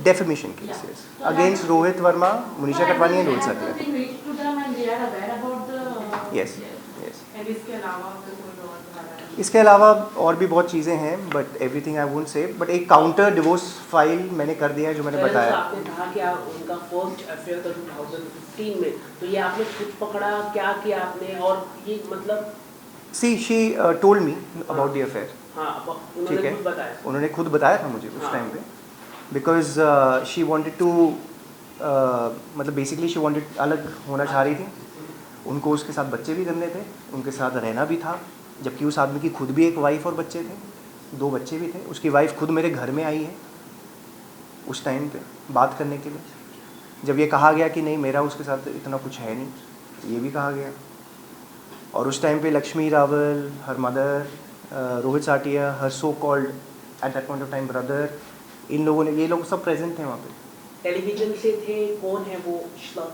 defamation case, yes. Against Rohit Verma, Monisha Katwani and Rohit Satia. Yes, yes. इसके अलावा और भी बहुत चीज़ें हैं, but everything I won't say, but एक काउंटर डिवोर्स फाइल मैंने कर दिया है जो मैंने बताया। आपने कहा कि उनका फर्स्ट अफेयर था 2015 में, तो ये आपने खुद पकड़ा, क्या किया आपने, और ये मतलब she told me about the affair. हाँ, उन्होंने खुद बताया। उन्होंने खुद बताया था मुझे उस टाइम पे, बिकॉज she wanted to मतलब बेसिकली she wanted अलग होना चाह रही थी। उनको उसके साथ बच्चे भी करने थे, उनके साथ रहना भी था, जबकि उस आदमी की खुद भी एक वाइफ और बच्चे थे, 2 बच्चे भी थे। उसकी वाइफ खुद मेरे घर में आई है उस टाइम पे बात करने के लिए। जब ये कहा गया कि नहीं मेरा उसके साथ इतना कुछ है नहीं, ये भी कहा गया। और उस टाइम पे Lakshmi Rawal, her mother, Rohit Satiya, her so called at that point of time brother, इन लोगों ने, ये लोग सब प्रेजेंट थे वहाँ पे। टेलीविजन से थे, कौन है वो श्लग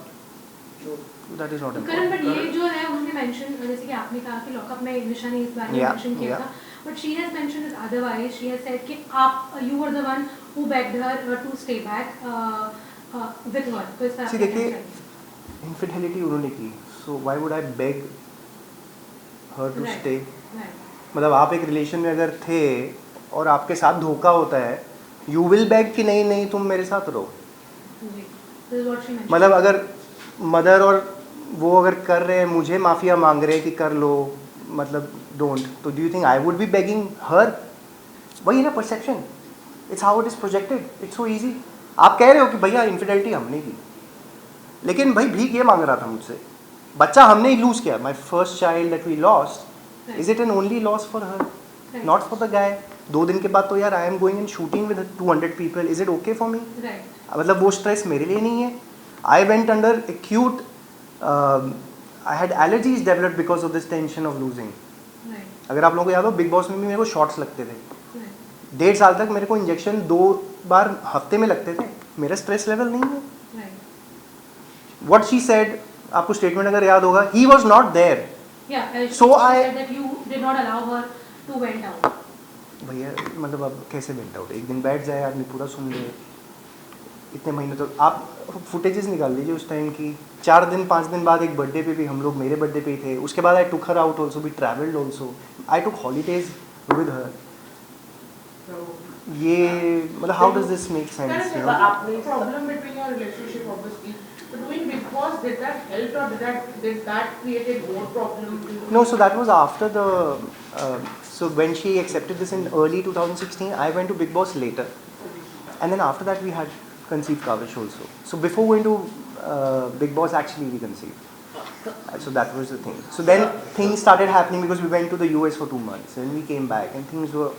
जो That is not important. But ये जो है उन्होंने मेंशन, जैसे कि आपने कहा कि लॉकअप में निशा ने इस बारे में मेंशन किया था, but she has mentioned it otherwise. She has said कि आप you were the one who begged her to stay back with her. तो इस सी देखिए, इनफिडेलिटी उन्होंने की, so why would I beg her to stay. मतलब आप एक रिलेशन में अगर थे और आपके साथ धोखा होता है, यू विल बेग कि नहीं नहीं तुम मेरे साथ रहो। मतलब अगर मदर और वो अगर कर रहे हैं, मुझे माफिया मांग रहे हैं कि कर लो, मतलब डोंट, तो do you think I would be begging her? वही ना perception, it's how it is projected, it's so easy. आप कह रहे हो कि भैया इनफिडेलिटी हमने की, लेकिन भाई भीख ये मांग रहा था मुझसे, बच्चा हमने ही लूज किया। My first child that we lost, is it an only loss for her, not for the guy? 2 दिन के बाद तो यार I am going and shooting with 200 people, is it okay for me? मतलब वो स्ट्रेस मेरे लिए नहीं है। I went under acute, I had allergies developed because of this tension of losing. अगर आप लोगों को याद हो, बिग बॉस में भी मेरे को शॉट्स लगते थे। 1.5 साल तक मेरे को इंजेक्शन 2 बार हफ्ते में लगते थे। मेरा स्ट्रेस लेवल नहीं है। What she said, आपको स्टेटमेंट अगर याद होगा, he was not there. So I that you did not allow her to went out. भैया मतलब अब कैसे वेंट आउट? एक दिन बैठ जाए आदमी, पूरा सुन ले। इतने महीने तो आप फुटेजेस निकाल लीजिए उस टाइम की। 4 दिन 5 दिन बाद एक बर्थडे पे भी हम लोग, मेरे बर्थडे पे ही थे। उसके बाद I took her out also, we travelled also, I took holidays with her. ये मतलब how does this make sense? You know, आपने problem between your relationship obviously, but doing Big Boss, did that help or did that create more problem? No, so that was after the so when she accepted this in early 2016, I went to Big Boss later, and then after that we had conceived Kavish also. So before going to Big Boss, actually we conceived. So that was the thing. So then things started happening because we went to the US for 2 months, and we came back, and things were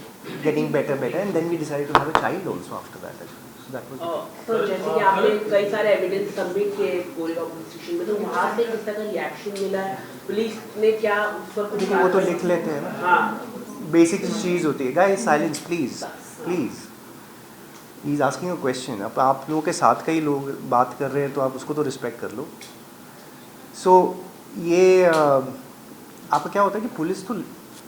getting better, and then we decided to have a child also after that. So that was. तो जैसे कि आपने कई सारे evidence submit किए पूरे objection में, तो वहाँ से किस तरह का रिएक्शन मिला है? पुलिस ने क्या उस पर कुछ? वो तो लिख लेते हैं ना। हाँ। बेसिक चीज़ होती है, guys silence please please. He is asking a question. अब आप लोगों के साथ कई लोग बात कर रहे हैं तो आप उसको तो रिस्पेक्ट कर लो। सो ये आपका क्या होता है कि पुलिस तो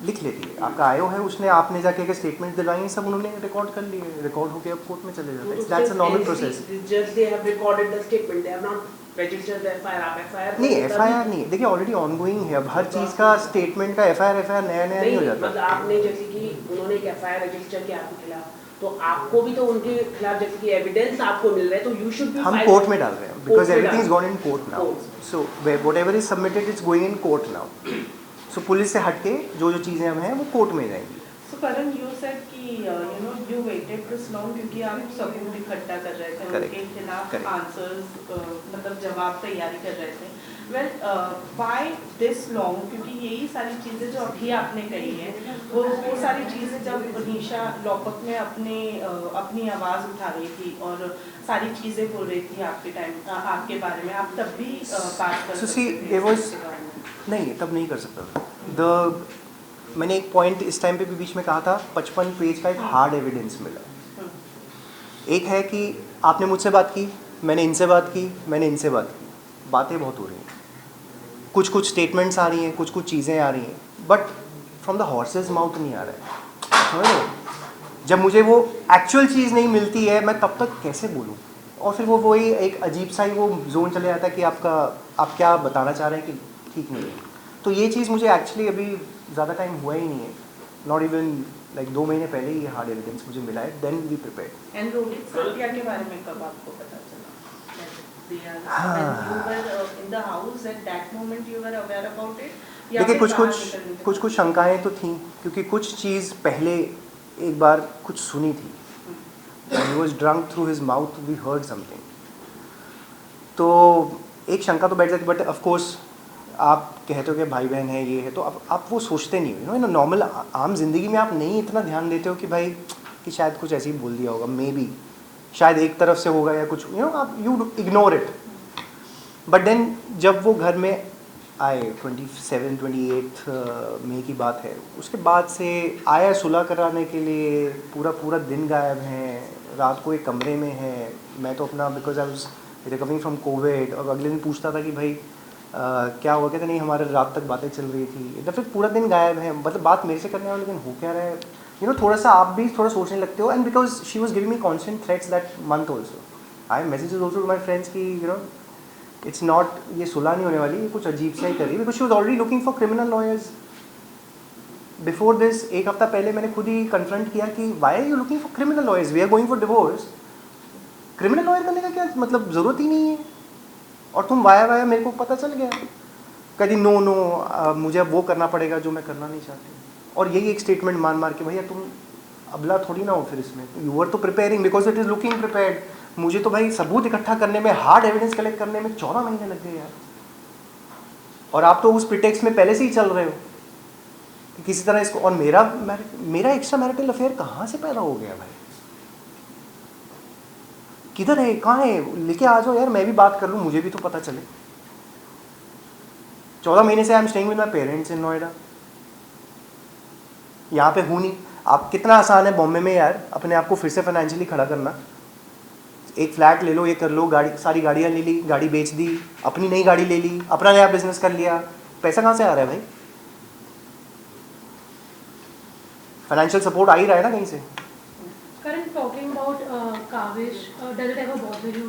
लिख लेती है, आपका आयो है, उसने आपने जाके अगर स्टेटमेंट दिलवाई, सब उन्होंने रिकॉर्ड कर लिए, रिकॉर्ड होकर अब कोर्ट में चले जाते हैं। That's a normal process. Just they have recorded the statement, they have not registered the FIR. नहीं, एफआईआर नहीं, देखिए ऑलरेडी ऑनगोइंग है। अब हर चीज़ का स्टेटमेंट का एफआईआर नया नहीं हो जाता। मतलब आपने जैसे कि उन्होंने एक एफआईआर रजिस्टर किया आपके खिलाफ, तो आपको भी तो उनके खिलाफ जैसे कि एविडेंस आपको मिल रहा है, तो यू शुड बी। हम कोर्ट में डाल रहे हैं because everything is gone in court now. So whatever is submitted is going in court now. So police से हटके जो जो चीज़ें हम हैं वो कोर्ट में जाएंगी। So Karan, you said कि you waited this long क्योंकि आप सबूत इकट्ठा कर रहे थे, उनके खिलाफ आंसर्स मतलब जवाब तैयारी कर रहे थे। Well, why this long? क्योंकि यही सारी चीज़ें जो अभी आपने कही हैं, वो सारी चीज़ें जब निशा लॉकअप में अपनी आवाज़ उठा रही थी और सारी चीज़ें बोल रही थी आपके बारे में, आप तब भी बात कर सकते थे। नहीं, तब नहीं कर सकता। मैंने एक पॉइंट इस टाइम पे भी बीच में कहा था, 55 पेज का एक हार्ड एविडेंस मिला। एक है कि आपने मुझसे बात की, मैंने इनसे बात की, मैंने इनसे बात की, बातें बहुत हो रही हैं, कुछ स्टेटमेंट्स आ रही हैं, कुछ चीज़ें आ रही हैं, but from the horses mouth नहीं आ रहा है। जब मुझे वो एक्चुअल चीज़ नहीं मिलती है मैं तब तक कैसे बोलूँ? और फिर वो वही एक अजीब सा ही वो जोन चले जाता है कि आप क्या बताना चाह रहे हैं कि ठीक नहीं है। तो ये चीज़ मुझे एक्चुअली अभी ज़्यादा टाइम हुआ ही नहीं है, नॉट इवन लाइक 2 महीने पहले ही हार्ड एविडेंस मुझे मिला है, then we prepared. And Rohit Sathiya के बारे में कब आपको पता चला? In the house at that moment you were aware about it? देखिए कुछ शंकाएं तो थी, क्योंकि कुछ चीज़ पहले एक बार कुछ सुनी थी। He was drunk through his mouth, we heard something. तो एक शंका तो बैठ जाती, बट ऑफ कोर्स आप कहते हो कि भाई बहन है ये है, तो आप वो सोचते नहीं हो, नॉर्मल आम जिंदगी में आप नहीं इतना ध्यान देते हो कि भाई कि शायद कुछ ऐसे ही बोल दिया होगा, मे बी शायद एक तरफ से होगा या कुछ, आप you ignore it. But then जब वो घर में आए 28 मई की बात है, उसके बाद से आया सुलह कराने के लिए, पूरा दिन गायब हैं, रात को एक कमरे में है। मैं तो अपना because I was recovering from Covid, और अगले दिन पूछता था कि भाई क्या हुआ, कहते नहीं हमारे रात तक बातें चल रही थी, तो फिर पूरा दिन गायब है, मतलब बात मेरे से करने वाले, लेकिन हो क्या रहा है, थोड़ा सा आप भी थोड़ा सोचने लगते हो। And because she was giving me constant threats that month also, I messages also to my friends की इट्स नॉट, ये सुलह नहीं होने वाली, ये कुछ अजीब सा ही कर रही है, because she was already looking for criminal lawyers before this. एक हफ्ता पहले मैंने खुद ही कन्फ्रंट किया कि why are you looking for criminal lawyers, we are going for divorce, criminal lawyer करने का क्या मतलब, ज़रूरत ही नहीं है, और तुम वाया मेरे को पता चल गया। कभी नो मुझे अब वो करना पड़ेगा जो मैं करना नहीं चाहती, और यही एक स्टेटमेंट मार के, भैया तुम अबला थोड़ी ना हो फिर इसमें, यू वर तो preparing because it is looking prepared. मुझे तो भाई सबूत इकट्ठा करने में, हार्ड एविडेंस कलेक्ट करने में 14 महीने लग गए यार, और आप तो उस प्रिटेक्स्ट में पहले से ही चल रहे हो कि किसी तरह इसको, और मेरा एक्स्ट्रा मैरिटल अफेयर कहाँ से पैदा हो गया भाई, किधर है, कहाँ है, लेके आ जाओ यार, मैं भी बात कर लूँ, मुझे भी तो पता चले। 14 महीने से I am staying with my parents इन नोएडा, यहाँ पे हूँ नहीं। आप कितना आसान है बॉम्बे में यार अपने आप को फिर से फाइनेंशियली खड़ा करना, एक फ्लैट ले लो, ये कर लो, गाड़ी, सारी गाड़ियाँ ले ली, गाड़ी बेच दी, अपनी नई गाड़ी ले ली, अपना नया बिजनेस कर लिया, पैसा कहाँ से आ रहा है भाई, फाइनेंशियल सपोर्ट आ ही रहा है ना कहीं से। Karan, talking about Kavish, does it ever bother you